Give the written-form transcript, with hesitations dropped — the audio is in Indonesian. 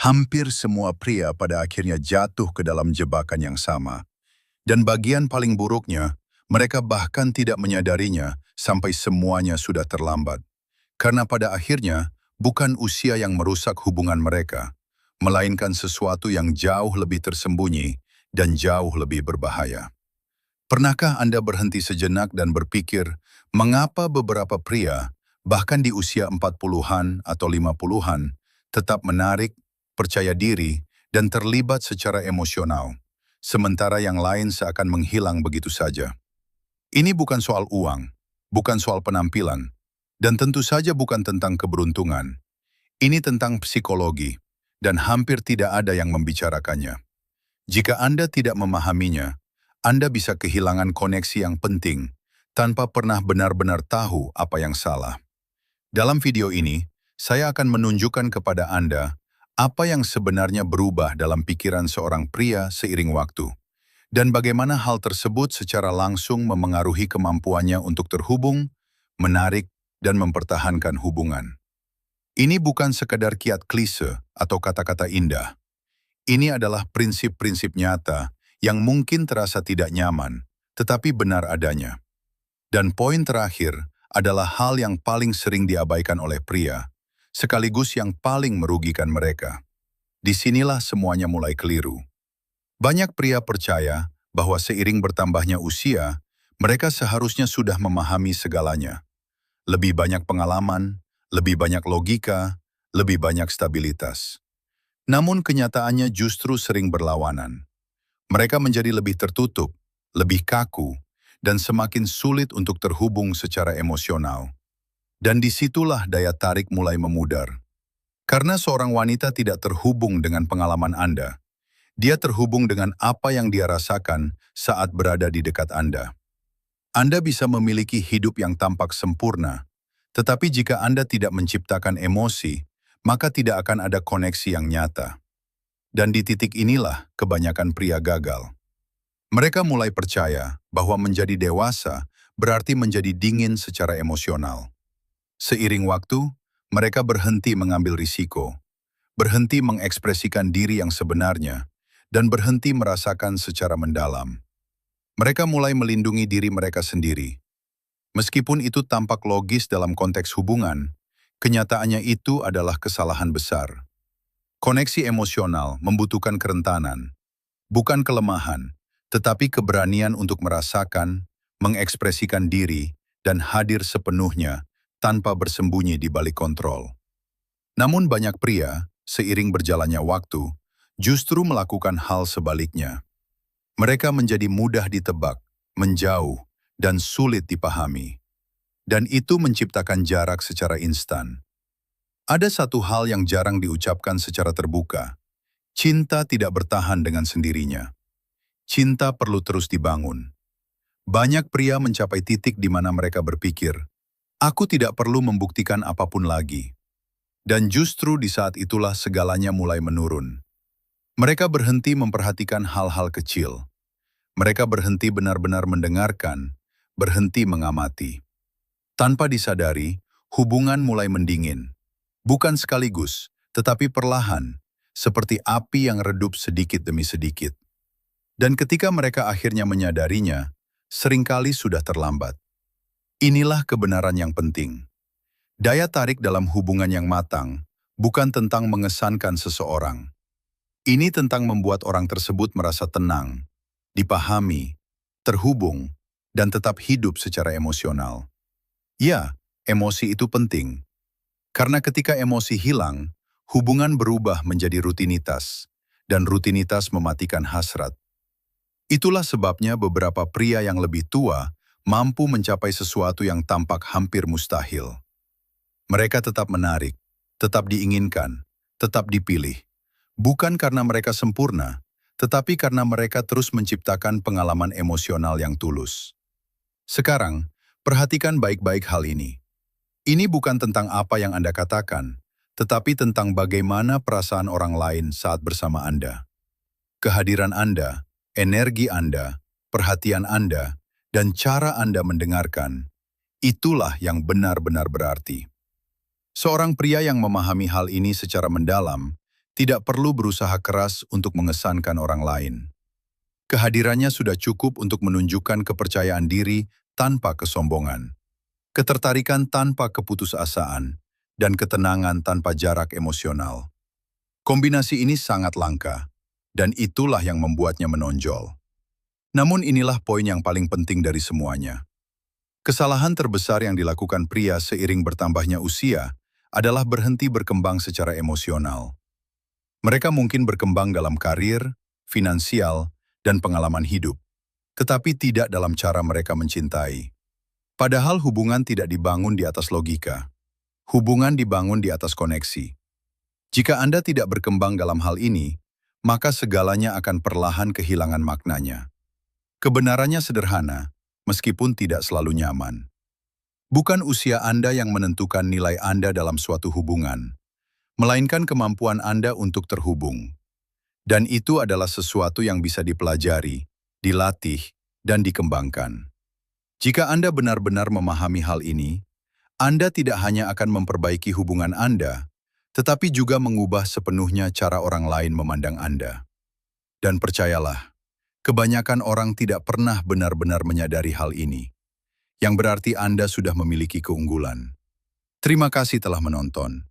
Hampir semua pria pada akhirnya jatuh ke dalam jebakan yang sama. Dan bagian paling buruknya, mereka bahkan tidak menyadarinya sampai semuanya sudah terlambat. Karena pada akhirnya, bukan usia yang merusak hubungan mereka, melainkan sesuatu yang jauh lebih tersembunyi dan jauh lebih berbahaya. Pernahkah Anda berhenti sejenak dan berpikir, mengapa beberapa pria, bahkan di usia 40-an atau 50-an, tetap menarik, percaya diri, dan terlibat secara emosional, sementara yang lain seakan menghilang begitu saja? Ini bukan soal uang, bukan soal penampilan, dan tentu saja bukan tentang keberuntungan. Ini tentang psikologi, dan hampir tidak ada yang membicarakannya. Jika Anda tidak memahaminya, Anda bisa kehilangan koneksi yang penting tanpa pernah benar-benar tahu apa yang salah. Dalam video ini, saya akan menunjukkan kepada Anda apa yang sebenarnya berubah dalam pikiran seorang pria seiring waktu, dan bagaimana hal tersebut secara langsung memengaruhi kemampuannya untuk terhubung, menarik, dan mempertahankan hubungan. Ini bukan sekadar kiat klise atau kata-kata indah. Ini adalah prinsip-prinsip nyata yang mungkin terasa tidak nyaman, tetapi benar adanya. Dan poin terakhir adalah hal yang paling sering diabaikan oleh pria, sekaligus yang paling merugikan mereka. Disinilah semuanya mulai keliru. Banyak pria percaya bahwa seiring bertambahnya usia, mereka seharusnya sudah memahami segalanya. Lebih banyak pengalaman, lebih banyak logika, lebih banyak stabilitas. Namun kenyataannya justru sering berlawanan. Mereka menjadi lebih tertutup, lebih kaku, dan semakin sulit untuk terhubung secara emosional. Dan disitulah daya tarik mulai memudar. Karena seorang wanita tidak terhubung dengan pengalaman Anda, dia terhubung dengan apa yang dia rasakan saat berada di dekat Anda. Anda bisa memiliki hidup yang tampak sempurna, tetapi jika Anda tidak menciptakan emosi, maka tidak akan ada koneksi yang nyata. Dan di titik inilah kebanyakan pria gagal. Mereka mulai percaya bahwa menjadi dewasa berarti menjadi dingin secara emosional. Seiring waktu, mereka berhenti mengambil risiko, berhenti mengekspresikan diri yang sebenarnya, dan berhenti merasakan secara mendalam. Mereka mulai melindungi diri mereka sendiri. Meskipun itu tampak logis dalam konteks hubungan, kenyataannya itu adalah kesalahan besar. Koneksi emosional membutuhkan kerentanan, bukan kelemahan, tetapi keberanian untuk merasakan, mengekspresikan diri, dan hadir sepenuhnya tanpa bersembunyi di balik kontrol. Namun banyak pria, seiring berjalannya waktu, justru melakukan hal sebaliknya. Mereka menjadi mudah ditebak, menjauh, dan sulit dipahami. Dan itu menciptakan jarak secara instan. Ada satu hal yang jarang diucapkan secara terbuka. Cinta tidak bertahan dengan sendirinya. Cinta perlu terus dibangun. Banyak pria mencapai titik di mana mereka berpikir, aku tidak perlu membuktikan apapun lagi. Dan justru di saat itulah segalanya mulai menurun. Mereka berhenti memperhatikan hal-hal kecil. Mereka berhenti benar-benar mendengarkan, berhenti mengamati. Tanpa disadari, hubungan mulai mendingin. Bukan sekaligus, tetapi perlahan, seperti api yang redup sedikit demi sedikit. Dan ketika mereka akhirnya menyadarinya, seringkali sudah terlambat. Inilah kebenaran yang penting. Daya tarik dalam hubungan yang matang bukan tentang mengesankan seseorang. Ini tentang membuat orang tersebut merasa tenang, dipahami, terhubung, dan tetap hidup secara emosional. Ya, emosi itu penting. Karena ketika emosi hilang, hubungan berubah menjadi rutinitas, dan rutinitas mematikan hasrat. Itulah sebabnya beberapa pria yang lebih tua mampu mencapai sesuatu yang tampak hampir mustahil. Mereka tetap menarik, tetap diinginkan, tetap dipilih. Bukan karena mereka sempurna, tetapi karena mereka terus menciptakan pengalaman emosional yang tulus. Sekarang, perhatikan baik-baik hal ini. Ini bukan tentang apa yang Anda katakan, tetapi tentang bagaimana perasaan orang lain saat bersama Anda. Kehadiran Anda, energi Anda, perhatian Anda, dan cara Anda mendengarkan, itulah yang benar-benar berarti. Seorang pria yang memahami hal ini secara mendalam Tidak perlu berusaha keras untuk mengesankan orang lain. Kehadirannya sudah cukup untuk menunjukkan kepercayaan diri tanpa kesombongan, ketertarikan tanpa keputusasaan, dan ketenangan tanpa jarak emosional. Kombinasi ini sangat langka, dan itulah yang membuatnya menonjol. Namun inilah poin yang paling penting dari semuanya. Kesalahan terbesar yang dilakukan pria seiring bertambahnya usia adalah berhenti berkembang secara emosional. Mereka mungkin berkembang dalam karir, finansial, dan pengalaman hidup, tetapi tidak dalam cara mereka mencintai. Padahal hubungan tidak dibangun di atas logika. Hubungan dibangun di atas koneksi. Jika Anda tidak berkembang dalam hal ini, maka segalanya akan perlahan kehilangan maknanya. Kebenarannya sederhana, meskipun tidak selalu nyaman. Bukan usia Anda yang menentukan nilai Anda dalam suatu hubungan, melainkan kemampuan Anda untuk terhubung. Dan itu adalah sesuatu yang bisa dipelajari, dilatih, dan dikembangkan. Jika Anda benar-benar memahami hal ini, Anda tidak hanya akan memperbaiki hubungan Anda, tetapi juga mengubah sepenuhnya cara orang lain memandang Anda. Dan percayalah, kebanyakan orang tidak pernah benar-benar menyadari hal ini, yang berarti Anda sudah memiliki keunggulan. Terima kasih telah menonton.